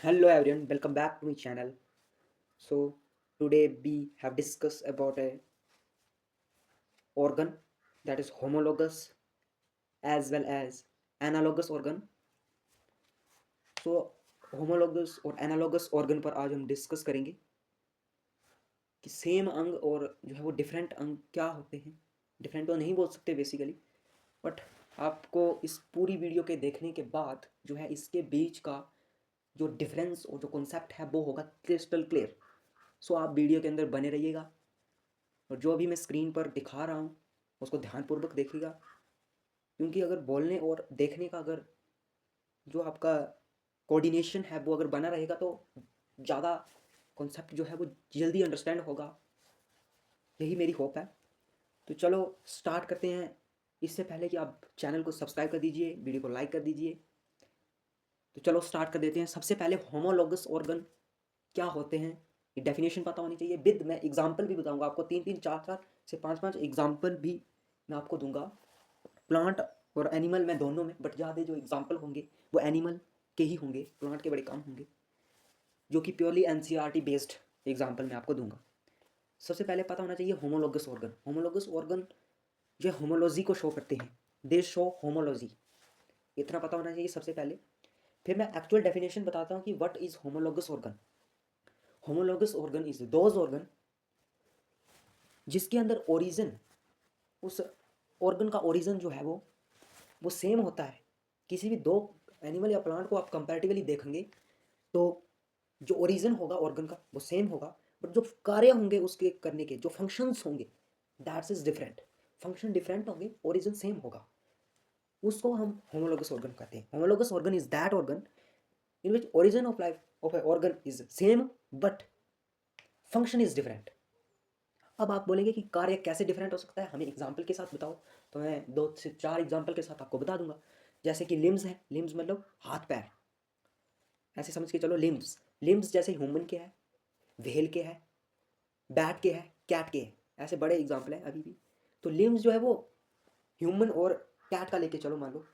Hello everyone, welcome back to my channel. So today we have discussed about a organ that is homologous as well as analogous organ. So homologous और analogous organ पर आज हम discuss करेंगे कि same अंग और जो है वो डिफरेंट अंग क्या होते हैं। डिफरेंट तो नहीं बोल सकते बेसिकली, बट आपको इस पूरी वीडियो के देखने के बाद जो है इसके बीच का जो डिफरेंस और जो कॉन्सेप्ट है वो होगा क्रिस्टल क्लियर। सो आप वीडियो के अंदर बने रहिएगा और जो अभी मैं स्क्रीन पर दिखा रहा हूँ उसको ध्यानपूर्वक देखिएगा, क्योंकि अगर बोलने और देखने का अगर जो आपका कोऑर्डिनेशन है वो अगर बना रहेगा तो ज़्यादा कॉन्सेप्ट जो है वो जल्दी अंडरस्टैंड होगा। यही मेरी होप है। तो चलो स्टार्ट करते हैं। इससे पहले कि आप चैनल को सब्सक्राइब कर दीजिए, वीडियो को लाइक कर दीजिए। तो चलो स्टार्ट कर देते हैं। सबसे पहले होमोलॉगस ऑर्गन क्या होते हैं ये डेफिनेशन पता होनी चाहिए। विद मैं एग्जाम्पल भी बताऊंगा आपको, तीन तीन चार चार से पाँच पाँच एग्जाम्पल भी मैं आपको दूंगा, प्लांट और एनिमल में दोनों में, बट ज़्यादा जो एग्जाम्पल होंगे वो एनिमल के ही होंगे, प्लांट के बड़े कम होंगे, जो कि प्योरली एनसीईआरटी बेस्ड एग्जाम्पल मैं आपको दूंगा। सबसे पहले पता होना चाहिए होमोलॉगस ऑर्गन। होमोलॉगस ऑर्गन जो होमोलॉजी को शो करते हैं, दे शो होमोलॉजी, इतना पता होना चाहिए सबसे पहले। फिर मैं एक्चुअल डेफिनेशन बताता हूँ कि what is homologous organ. Homologous organ is those organ जिसके अंदर ओरिजिन, उस ऑर्गन का ओरिजिन जो है वो सेम होता है। किसी भी दो एनिमल या प्लांट को आप कंपैरेटिवली देखेंगे तो जो ओरिजिन होगा ऑर्गन का वो सेम होगा, बट जो कार्य होंगे उसके करने के जो फंक्शंस होंगे that's is different. Function different होंगे, ओरिजिन सेम होगा, उसको हम होमोलॉगस ऑर्गन कहते हैं। Homologous organ is that organ in which origin of life of A organ is same but function is different. अब आप बोलेंगे कि कार्य कैसे डिफरेंट हो सकता है, हमें एग्जाम्पल के साथ बताओ। तो मैं दो से चार एग्जाम्पल के साथ आपको बता दूंगा। जैसे कि लिम्स है, लिम्स मतलब हाथ पैर, ऐसे समझ के चलो। लिम्स लिम्स जैसे ह्यूमन के है, व्हेल के है, बैट के है, कैट के है, ऐसे बड़े एग्जाम्पल है अभी भी। तो लिम्स जो है वो ह्यूमन और कैट का लेके चलो, मान लो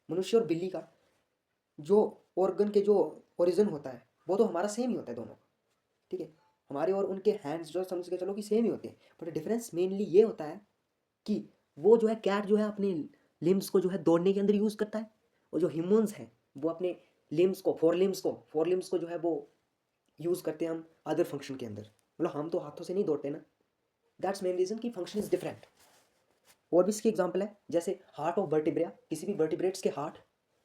मनुष्य और बिल्ली का जो ऑर्गन के जो ओरिजिन होता है वो तो हमारा सेम ही होता है दोनों, ठीक है। हमारे और उनके हैंड्स जो समझ के चलो कि सेम ही होते हैं, बट डिफरेंस मेनली ये होता है कि वो जो है कैट जो है अपने लिम्स को जो है दौड़ने के अंदर यूज़ करता है, और जो ह्यूमंस हैं वो अपने लिम्स को, फोर लिम्स को जो है वो यूज़ करते हैं हम अदर फंक्शन के अंदर। मतलब हम तो हाथों से नहीं दौड़ते ना, दैट्स मेन रीज़न कि फंक्शन इज़ डिफरेंट। और भी इसकी एग्जाम्पल है, जैसे हार्ट ऑफ वर्टिब्रा, किसी भी वर्टिब्रेट्स के heart,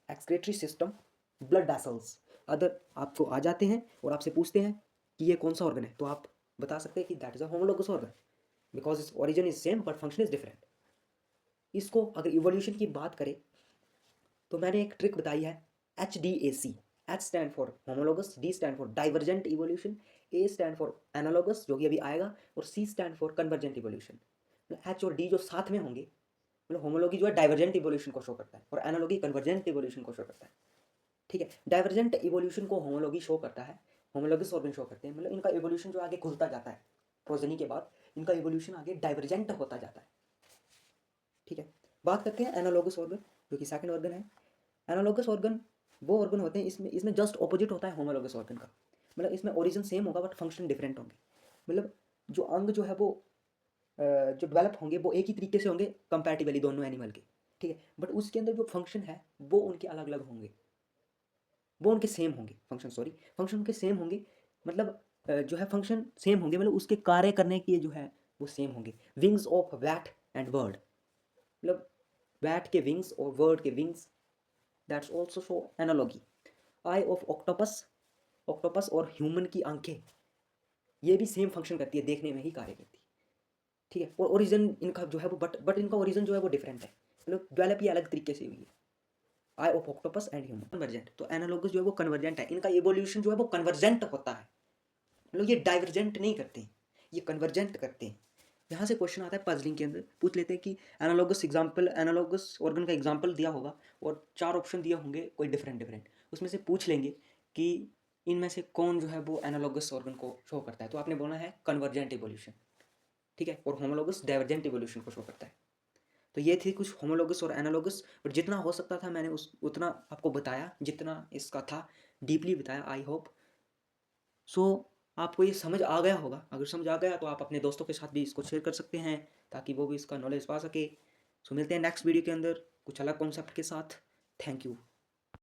excretory system, blood vessels. अगर आपको आ जाते हैं और आपसे पूछते हैं कि ये कौन सा ऑर्गन है, तो आप बता सकते हैं कि that is a homologous organ because its origin is same but function is different. इसको अगर इवोल्यूशन की बात करें तो मैंने एक ट्रिक बताई है, HDAC। H stand for homologous, D stand for divergent evolution, A stand for analogous जो कि अभी आएगा, और C stand for convergent evolution. H और डी जो साथ में होंगे, मतलब होमोलॉगी जो है डाइवर्जेंट इवोल्यूशन को शो करता है और एनालॉगी कन्वर्जेंट इवोल्यूशन को शो करता है, ठीक है। डाइवर्जेंट इवोल्यूशन को होमोलॉगी शो करता है, होमोलॉगस ऑर्गन शो करते हैं। मतलब इनका इवोल्यूशन जो आगे खुलता जाता है प्रोजेनी के बाद, इनका इवोल्यूशन आगे डाइवर्जेंट होता जाता है, ठीक है। बात करते हैं एनालॉगस ऑर्गन, जो कि सेकंड ऑर्गन है। एनालॉगस ऑर्गन वो ऑर्गन होते हैं, इसमें इसमें जस्ट ऑपोजिट होता है होमोलॉगस ऑर्गन का। मतलब इसमें ओरिजिन सेम होगा बट फंक्शन डिफरेंट होंगे। मतलब जो अंग जो है वो जो डेवलप होंगे वो एक ही तरीके से होंगे कंपैरेटिवली दोनों एनिमल के, ठीक है। बट उसके अंदर जो फंक्शन है वो उनके अलग अलग होंगे, वो उनके सेम होंगे। फंक्शन उनके सेम होंगे, मतलब जो है फंक्शन सेम होंगे, मतलब उसके कार्य करने के जो है वो सेम होंगे। Wings of bat and bird, मतलब वैट के विंग्स और बर्ड के wings, that's also show analogy. Eye of octopus, octopus और ह्यूमन की आंखें, ये भी सेम फंक्शन करती है, देखने में ही कार्य करती है, ठीक है। और ओरिजिन इनका जो है वो बट इनका ओरिजिन जो है वो डिफरेंट है, मतलब डेवलप ये अलग तरीके से हुई है। Eye of octopus and human convergent, तो एनालॉगस जो है वो कन्वर्जेंट है, इनका इवोल्यूशन जो है वो कन्वर्जेंट होता है। मतलब ये डाइवर्जेंट नहीं करते, ये कन्वर्जेंट करते हैं। यहाँ से क्वेश्चन आता है पजलिंग के अंदर, पूछ लेते हैं कि एनालॉगस एग्जाम्पल, एनालॉगस ऑर्गन का एग्जाम्पल दिया होगा और चार ऑप्शन दिए होंगे कोई डिफरेंट डिफरेंट, उसमें से पूछ लेंगे कि इनमें से कौन जो है वो एनालॉगस ऑर्गन को शो करता है, तो आपने बोला है कन्वर्जेंट इवोल्यूशन, ठीक है। और होमोलॉगस डाइवर्जेंट इवोल्यूशन को शो करता है। तो ये थी कुछ होमोलॉगस और एनालॉगस, बट जितना हो सकता था मैंने उस उतना आपको बताया जितना इसका था डीपली बताया, आई होप। सो आपको ये समझ आ गया होगा। अगर समझ आ गया तो आप अपने दोस्तों के साथ भी इसको शेयर कर सकते हैं ताकि वो भी इसका नॉलेज पा सके। सो मिलते हैं नेक्स्ट वीडियो के अंदर कुछ अलग कॉन्सेप्ट के साथ। Thank you.